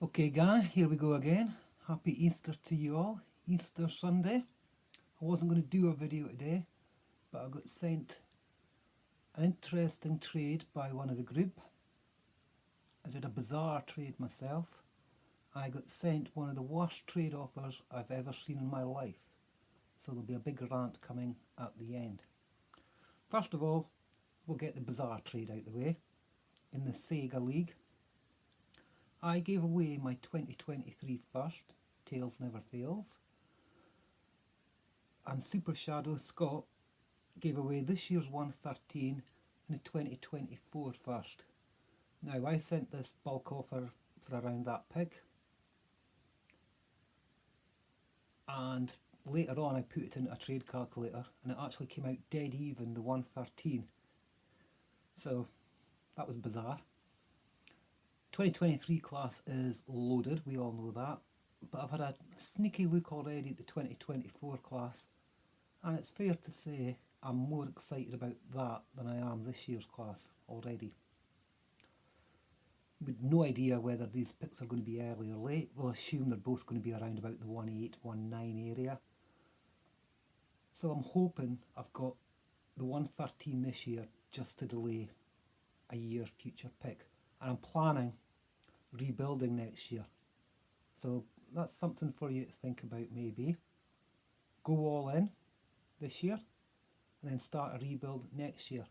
Okay, guy, here we go again. Happy Easter to you all. Easter Sunday. I wasn't going to do a video today, but I got sent an interesting trade by one of the group. I did a bizarre trade myself. I got sent one of the worst trade offers I've ever seen in my life. So there'll be a big rant coming at the end. First of all, we'll get the bizarre trade out of the way. In the Sega League, I gave away my 2023 first, Tails Never Fails, and Super Shadow Scott gave away this year's 113 and the 2024 first. Now, I sent this bulk offer for around that pick, and later on I put it into a trade calculator and it actually came out dead even the 113. So that was bizarre. 2023 class is loaded, we all know that, but I've had a sneaky look already at the 2024 class, and it's fair to say I'm more excited about that than I am this year's class already. With no idea whether these picks are going to be early or late. We'll assume they're both going to be around about the 1.8, 1.9 area. So I'm hoping I've got the 113 this year just to delay a year future pick. And I'm planning rebuilding next year. So that's something for you to think about maybe. Go all in this year and then start a rebuild next year.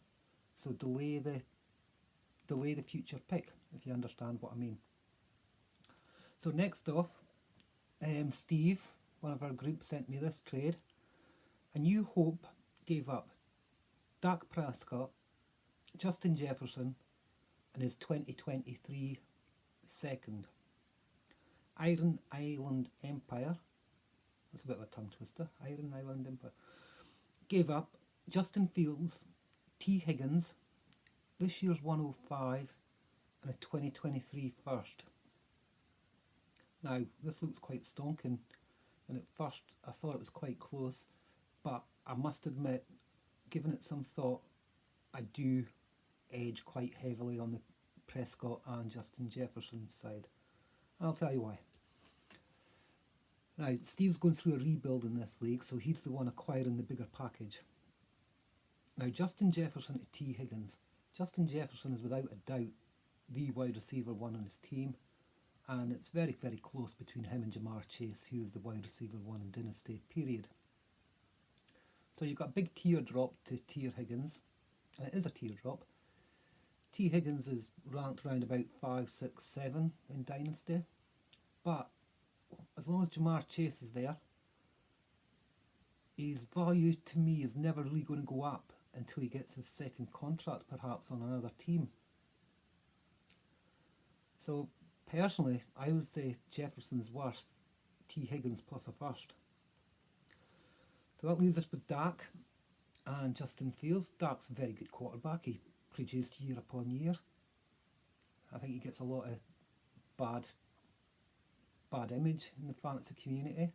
So delay the future pick, if you understand what I mean. So next off, Steve, one of our group, sent me this trade. A New Hope gave up Dak Prescott, Justin Jefferson, and his 2023 second. Iron Island Empire, that's a bit of a tongue twister, Iron Island Empire, gave up Justin Fields, T. Higgins, this year's 105, and a 2023 first. Now, this looks quite stonking, and at first I thought it was quite close, but I must admit, given it some thought, I do edge quite heavily on the Prescott and Justin Jefferson side. And I'll tell you why. Now, Steve's going through a rebuild in this league, so he's the one acquiring the bigger package. Now, Justin Jefferson to T. Higgins. Justin Jefferson is without a doubt the wide receiver one on his team, and it's very, very close between him and Jamar Chase, who is the wide receiver one in Dynasty, period. So you've got a big teardrop to T. Higgins, and it is a teardrop. T. Higgins is ranked around about 5, 6, 7 in Dynasty, but as long as Jamar Chase is there, his value to me is never really going to go up until he gets his second contract perhaps on another team. So personally, I would say Jefferson's worth T. Higgins plus a first. So that leaves us with Dak and Justin Fields. Dak's a very good quarterback. He produced year upon year. I think he gets a lot of bad image in the fantasy community.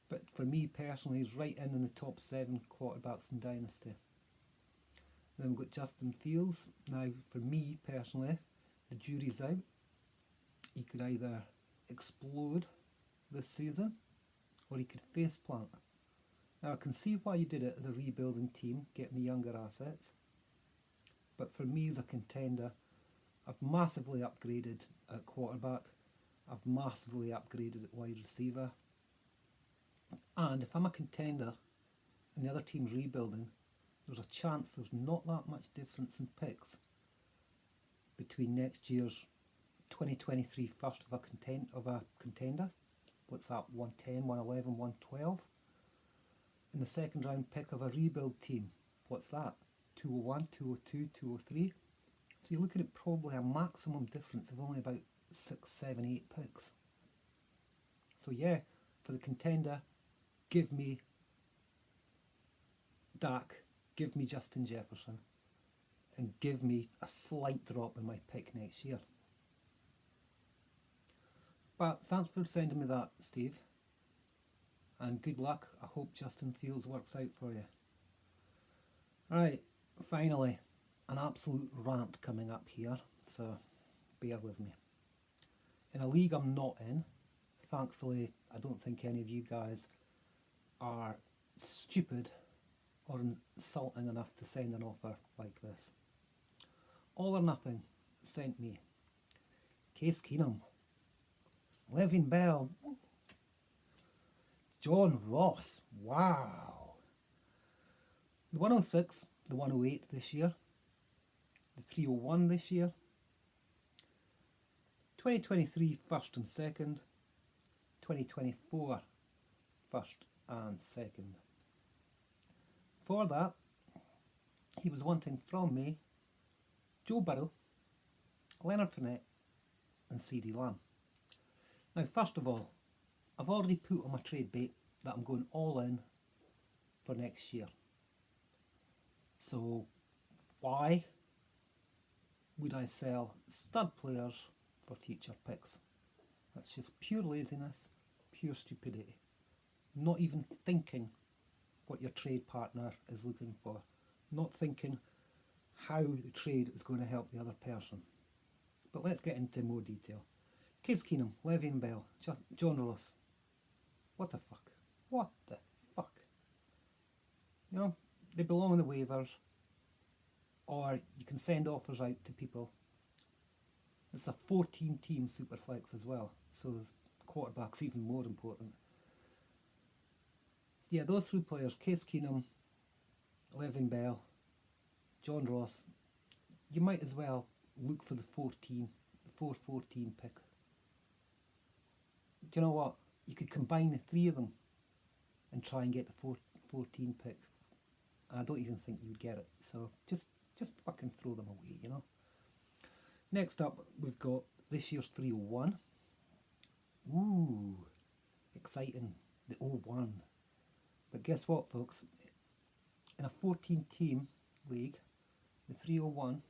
But for me personally, he's right in the top 7 quarterbacks in Dynasty. Then we've got Justin Fields. Now, for me personally, the jury's out. He could either explode this season, or he could faceplant. Now, I can see why you did it as a rebuilding team, getting the younger assets. But for me as a contender, I've massively upgraded at quarterback. I've massively upgraded at wide receiver. And if I'm a contender and the other team's rebuilding, there's a chance there's not that much difference in picks between next year's 2023 first of a contender. What's that? 110, 111, 112. And the second round pick of a rebuild team. What's that? 201, 202, 203. So you're looking at probably a maximum difference of only about 6, 7, 8 picks. So yeah, for the contender, give me Dak, give me Justin Jefferson, and give me a slight drop in my pick next year. But thanks for sending me that, Steve. And good luck. I hope Justin Fields works out for you. Right, finally, an absolute rant coming up here, so bear with me. in a league I'm not in. Thankfully, I don't think any of you guys are stupid or insulting enough to send an offer like this. All or Nothing sent me Case Keenum, Le'Veon Bell, John Ross, wow. The 106, the 108 this year, the 301 this year, 2023 first and second, 2024 first and second. For that, he was wanting from me Joe Burrow, Leonard Fournette and CeeDee Lamb. Now, first of all, I've already put on my trade bait that I'm going all in for next year. So why would I sell stud players for future picks? That's just pure laziness, pure stupidity. Not even thinking what your trade partner is looking for. Not thinking how the trade is going to help the other person. But let's get into more detail. Case Keenum, Le'Veon Bell, John Ross. What the fuck? What the fuck? You know, they belong on the waivers, or you can send offers out to people. It's a 14-team Superflex as well, so the quarterback's even more important. Yeah, those three players, Case Keenum, Le'Veon Bell, John Ross, you might as well look for the 4-14 pick. Do you know what? You could combine the three of them and try and get the 14 pick. And I don't even think you'd get it. So just fucking throw them away, you know. Next up, we've got this year's 301. Ooh, exciting. The 01. But guess what, folks? In a 14-team league, the 301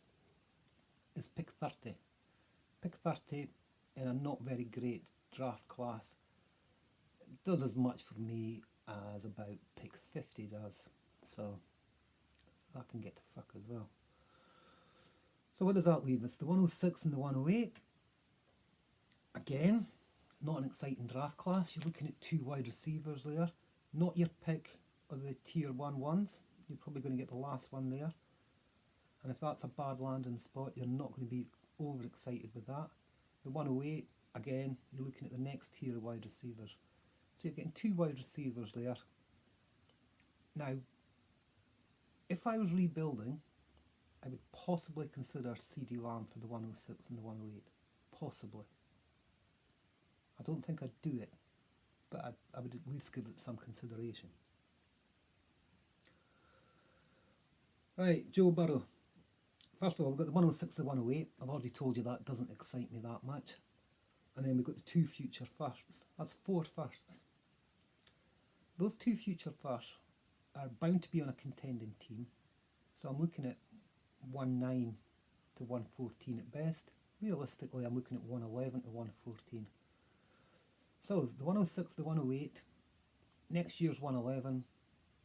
is pick 30. Pick 30 in a not very great draft class does as much for me as about pick 50 does. So that can get to fuck as well. So what does that leave us? The 106 and the 108. Again, not an exciting draft class. You're looking at two wide receivers there. Not your pick of the tier 1 ones. You're probably going to get the last one there. And if that's a bad landing spot, you're not going to be overexcited with that. The 108, again, you're looking at the next tier of wide receivers. So you're getting two wide receivers there. Now, if I was rebuilding, I would possibly consider CeeDee Lamb for the 106 and the 108. Possibly. I don't think I'd do it, but I would at least give it some consideration. Right, Joe Burrow. First of all, we've got the 106 and the 108. I've already told you that doesn't excite me that much. And then we've got the two future firsts. That's 4 firsts. Those two future firsts are bound to be on a contending team. So I'm looking at 1-9 to 114 at best. Realistically, I'm looking at 111 to 114. So the 106, the 108, next year's 111,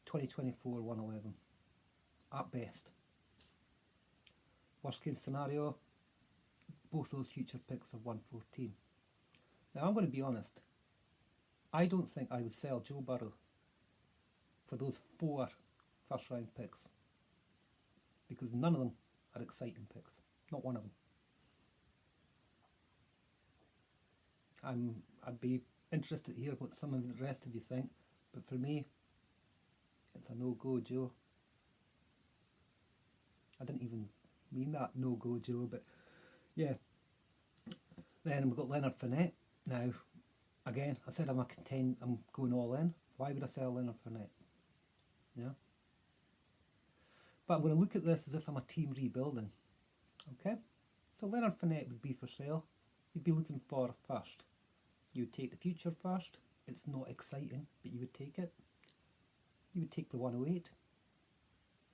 2024 111, at best. Worst case scenario, both those future picks are 114. Now I'm going to be honest, I don't think I would sell Joe Burrow for those 4 first round picks, because none of them are exciting picks, not one of them. I'd be interested to hear what some of the rest of you think, but for me, it's a no-go, Joe. I didn't even mean that, no-go, Joe, but yeah. Then we've got Leonard Fournette. Now, again, I said I'm going all in. Why would I sell Leonard Fournette? Yeah. But I'm going to look at this as if I'm a team rebuilding. Okay? So Leonard Fournette would be for sale. You'd be looking for a first. You would take the future first. It's not exciting, but you would take it. You would take the 108.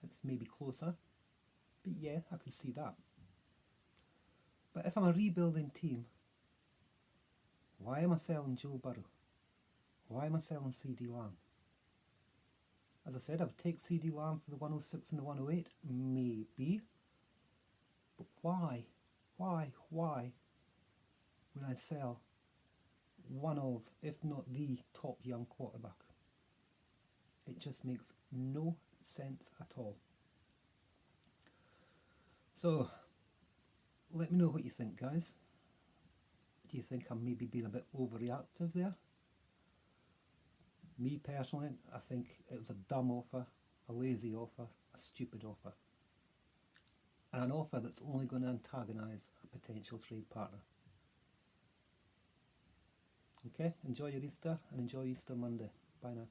It's maybe closer. But yeah, I could see that. But if I'm a rebuilding team, why am I selling Joe Burrow? Why am I selling CeeDee Lamb? As I said, I would take CeeDee Lamb for the 106 and the 108, maybe. But why? Why? when I sell one of, if not the top young quarterback. It just makes no sense at all. So, let me know what you think, guys. Do you think I'm maybe being a bit overreactive there? Me personally, I think it was a dumb offer, a lazy offer, a stupid offer. And an offer that's only going to antagonise a potential trade partner. Okay, enjoy your Easter and enjoy Easter Monday. Bye now.